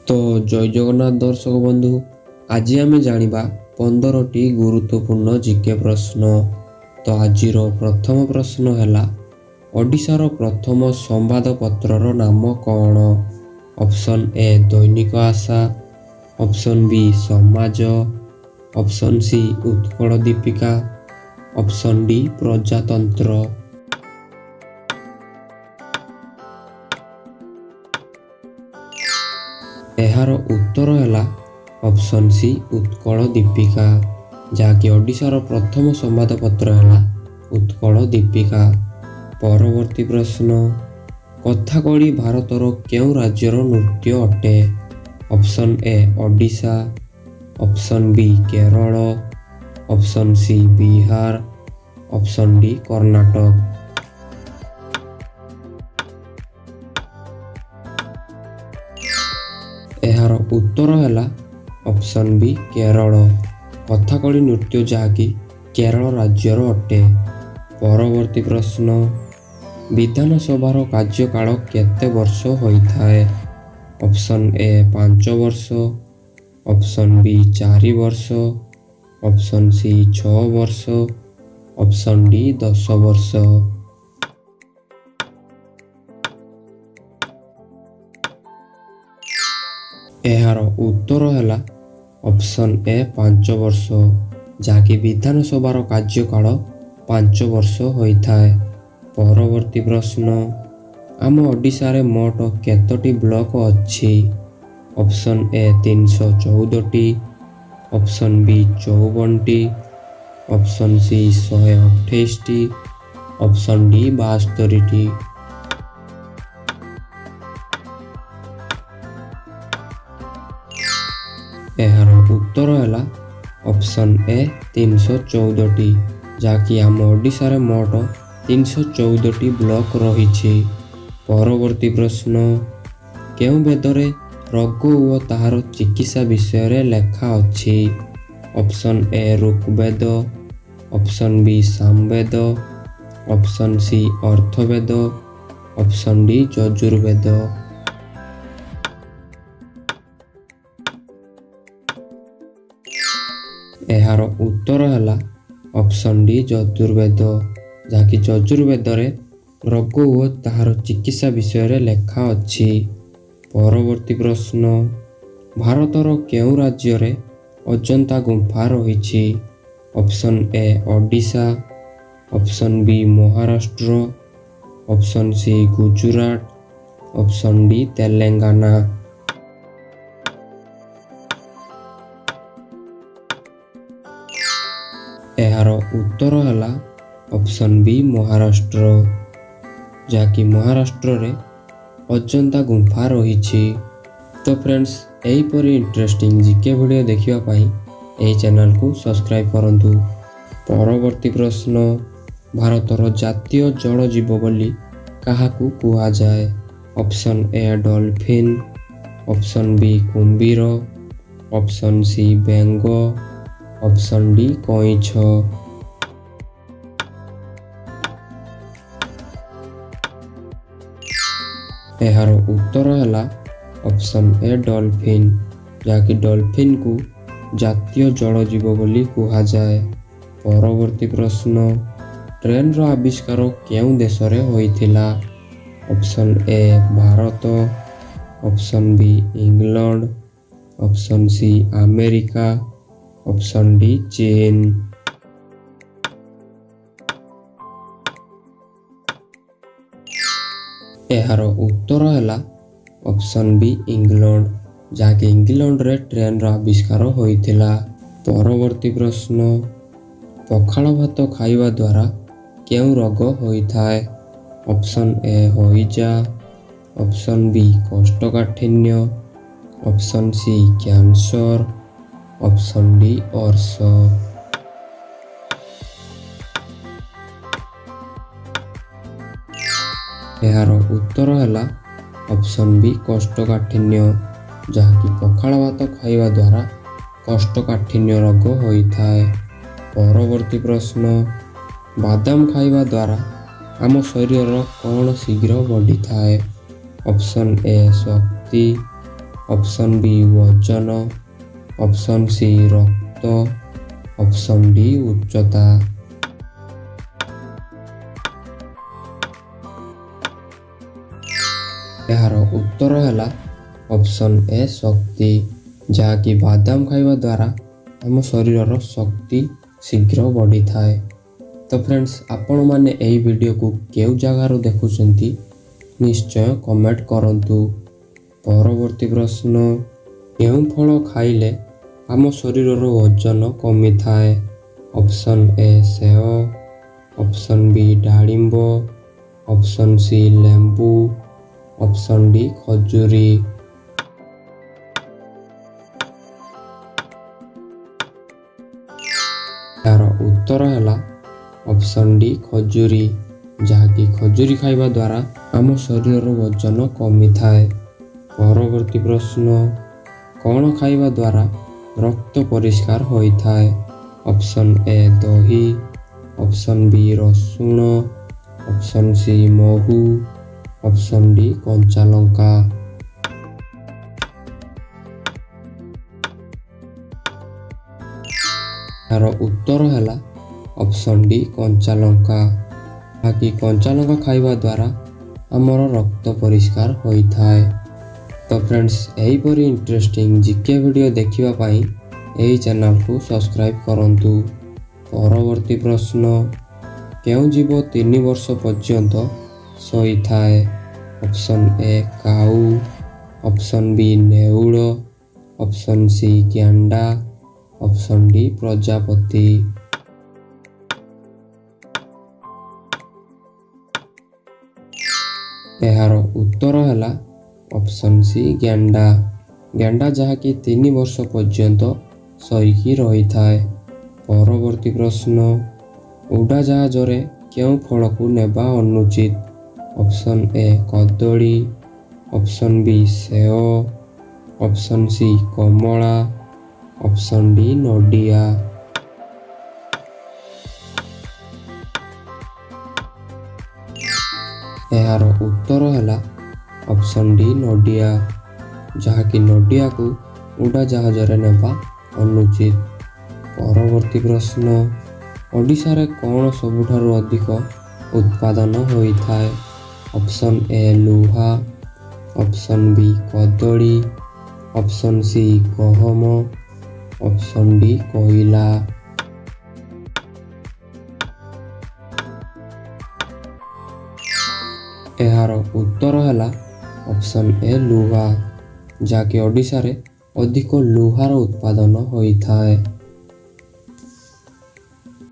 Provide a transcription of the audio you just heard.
तो जय जगन्नाथ दर्शक बंधु, आज आम जानिबा 15टी गुरुत्वपूर्ण जीके प्रश्न। तो आज प्रथम प्रश्न है ओडिशार प्रथम संवादपत्रर नाम कौन? Option A Dainik Asha, option B Samaj, option C Utkal Dipika, option D Prajatantra. एहार उत्तर है ऑप्शन सी उत्कल दीपिका, जहाँकि ओडिशार प्रथम संवादपत्र है उत्कल दीपिका। परवर्ती प्रश्न, कथाकली भारतर केउं राज्यर नृत्य अटे? Option A Odisha, option B Kerala, option C Bihar, option D Karnataka. एहार उत्तर है ऑप्शन बी केरल, कथाकली नृत्य जहाँकि केरल राज्यर अटे। परवर्ती प्रश्न, विधानसभार कार्यकाल केते वर्ष होइथाए? ऑप्शन ए 5 वर्ष, ऑप्शन बी 4 वर्ष, ऑप्शन सी 6 वर्ष, ऑप्शन डी 10 वर्ष। एहार उत्तर है ऑप्शन ए 5 वर्ष, जहाँकि विधानसभार कार्यकाल 5 वर्ष होइथाए। परवर्ती प्रश्न, आम ओडिशारे मोट केतोटी ब्लॉक अच्छी? ऑप्शन ए 314टी, ऑप्शन बी 54टी, ऑप्शन सी 128टी, ऑप्शन डी 72टी। एहार उत्तर है ऑप्शन ए 314टी, जहाँकि आम ओडिशारे मोट 314टी ब्लॉक रही। परवर्ती प्रश्न, केउं वेदरे रोग ओ ताहार चिकित्सा विषय लेखा अच्छी? Option A Rigveda, option B Samaveda, option C Atharvaveda, option D Yajurveda. एहार उत्तर है ऑप्शन डी यजुर्वेद, जहाँकि यजुर्वेद रोग ओ ताहार चिकित्सा विषय लेखा अच्छी। परवर्ती प्रश्न, भारतर केउं राज्य रे अजंता गुंफा रही? Option A Odisha, option B Maharashtra, option C Gujarat, option D Telangana. एहार उत्तर है ऑप्शन बी महाराष्ट्र, जहाँकि महाराष्ट्र रे अजंता गुंफा रही। तो फ्रेंड्स, यहीपरि इंटरेस्टिंग जीके वीडियो देखिवा पाई एही चैनल को सब्सक्राइब करंतु। परवर्ती प्रश्न, भारतर जातीय जल जीव बोली काहाकू कुहा जाए? Option A dolphin, option B कुंभीर, ऑप्शन सी बेंग, ऑप्शन डी कईछ। एहार उत्तर है ऑप्शन ए डॉल्फिन, जहाँकि डॉल्फिन को जातीय जल जीव बोली कुहा जाए। परवर्ती प्रश्न, ट्रेन रो आविष्कार केउं देश रे होइथिला? Option A Bharat, option B England, option C America, option D चीन। एहार उत्तर है ऑप्शन बी इंग्लैंड, जहाँकि इंग्लैंड रे ट्रेन रो आविष्कार होइथिला। परवर्ती प्रश्न, पखाल भात खाइबा द्वारा केउं रोग होइथाए? ऑप्शन ए हइजा, ऑप्शन बी कोष्ठकाठिन्य, option C cancer, option D अर्श। एहार उत्तर है ऑप्शन बी कोष्ठकाठिन्य, जहाँकि पखाल भात खाइबा द्वारा कोष्ठकाठिन्य रोग होइथाए। परवर्ती प्रश्न, बादाम खाइबा द्वारा आम शरीर कौन शीघ्र बढ़ी थाए? ऑप्शन ए शक्ति, ଅପସନ୍ ବି ଓଜନ, ଅପସନ୍ ସି ରକ୍ତ, ଅପସନ୍ ଡି ଉଚ୍ଚତା। ଏହାର ଉତ୍ତର ହେଲା ଅପସନ୍ ଏ ଶକ୍ତି, ଯାହାକି ବାଦାମ ଖାଇବା ଦ୍ୱାରା ଆମ ଶରୀରର ଶକ୍ତି ଶୀଘ୍ର ବଢ଼ିଥାଏ। ତ ଫ୍ରେଣ୍ଡସ୍, ଆପଣମାନେ ଏହି ଭିଡ଼ିଓକୁ କେଉଁ ଜାଗାରୁ ଦେଖୁଛନ୍ତି ନିଶ୍ଚୟ କମେଣ୍ଟ କରନ୍ତୁ। ପରବର୍ତ୍ତୀ ପ୍ରଶ୍ନ, କେଉଁ ଫଳ ଖାଇଲେ ଆମ ଶରୀରର ଓଜନ କମିଥାଏ? ଅପସନ୍ ଏ ସେଓ, ଅପସନ୍ ବି ଡାଳିମ୍ବ, ଅପସନ୍ ସି ଲେମ୍ବୁ, ଅପସନ୍ ଡି ଖଜୁରୀ। ଏହାର ଉତ୍ତର ହେଲା ଅପସନ୍ ଡି ଖଜୁରୀ, ଯାହାକି ଖଜୁରୀ ଖାଇବା ଦ୍ୱାରା ଆମ ଶରୀରର ଓଜନ କମିଥାଏ। ପରବର୍ତ୍ତୀ ପ୍ରଶ୍ନ, କ'ଣ ଖାଇବା ଦ୍ୱାରା ରକ୍ତ ପରିଷ୍କାର ହୋଇଥାଏ? ଅପସନ୍ ଏ ଦହି, ଅପସନ୍ ବି ରସୁଣ, ଅପସନ୍ ସି ମହୁ, ଅପସନ୍ ଡି କଞ୍ଚା ଲଙ୍କା। ଏହାର ଉତ୍ତର ହେଲା ଅପସନ୍ ଡି କଞ୍ଚା ଲଙ୍କା, ଯାହାକି କଞ୍ଚା ଲଙ୍କା ଖାଇବା ଦ୍ୱାରା ଆମର ରକ୍ତ ପରିଷ୍କାର ହୋଇଥାଏ। ତ ଫ୍ରେଣ୍ଡସ୍, ଏହିପରି ଇଣ୍ଟରେଷ୍ଟିଂ ଜିକେ ଭିଡ଼ିଓ ଦେଖିବା ପାଇଁ ଏହି ଚ୍ୟାନେଲକୁ ସବସ୍କ୍ରାଇବ୍ କରନ୍ତୁ। ପରବର୍ତ୍ତୀ ପ୍ରଶ୍ନ, କେଉଁ ଜୀବ 3 ବର୍ଷ ପର୍ଯ୍ୟନ୍ତ ଶୋଇଥାଏ? ଅପସନ୍ ଏ କାଉ, ଅପସନ୍ ବି ନେଉଳ, ଅପସନ୍ ସି ଗ୍ୟାଣ୍ଡା, ଅପସନ୍ ଡି ପ୍ରଜାପତି। ଏହାର ଉତ୍ତର ହେଲା ଅପସନ୍ ସି ଗ୍ୟାଣ୍ଡା, ଗ୍ୟାଣ୍ଡା ଯାହାକି 3 ବର୍ଷ ପର୍ଯ୍ୟନ୍ତ ଶୋଇକି ରହିଥାଏ। ପରବର୍ତ୍ତୀ ପ୍ରଶ୍ନ, ଉଡ଼ାଜାହାଜରେ କେଉଁ ଫଳକୁ ନେବା ଅନୁଚିତ? ଅପସନ୍ ଏ କଦଳୀ, ଅପସନ୍ ବି ସେଓ, ଅପସନ୍ ସି କମଳା, ଅପସନ୍ ଡି ନଡ଼ିଆ। ଏହାର ଉତ୍ତର ହେଲା ଅପସନ୍ ଡି ନଡ଼ିଆ, ଯାହାକି ନଡ଼ିଆକୁ ଉଡ଼ାଜାହାଜରେ ନେବା ଅନୁଚିତ। ପରବର୍ତ୍ତୀ ପ୍ରଶ୍ନ, ଓଡ଼ିଶାରେ କ'ଣ ସବୁଠାରୁ ଅଧିକ ଉତ୍ପାଦନ ହୋଇଥାଏ? ଅପସନ୍ ଏ ଲୁହା, ଅପସନ୍ ବି କଦଳୀ, ଅପସନ୍ ସି ଗହମ, ଅପସନ୍ ଡି କୋଇଲା। ଏହାର ଉତ୍ତର ହେଲା ଅପସନ୍ ଏ ଲୁହା, ଯାହାକି ଓଡ଼ିଶାରେ ଅଧିକ ଲୁହାର ଉତ୍ପାଦନ ହୋଇଥାଏ।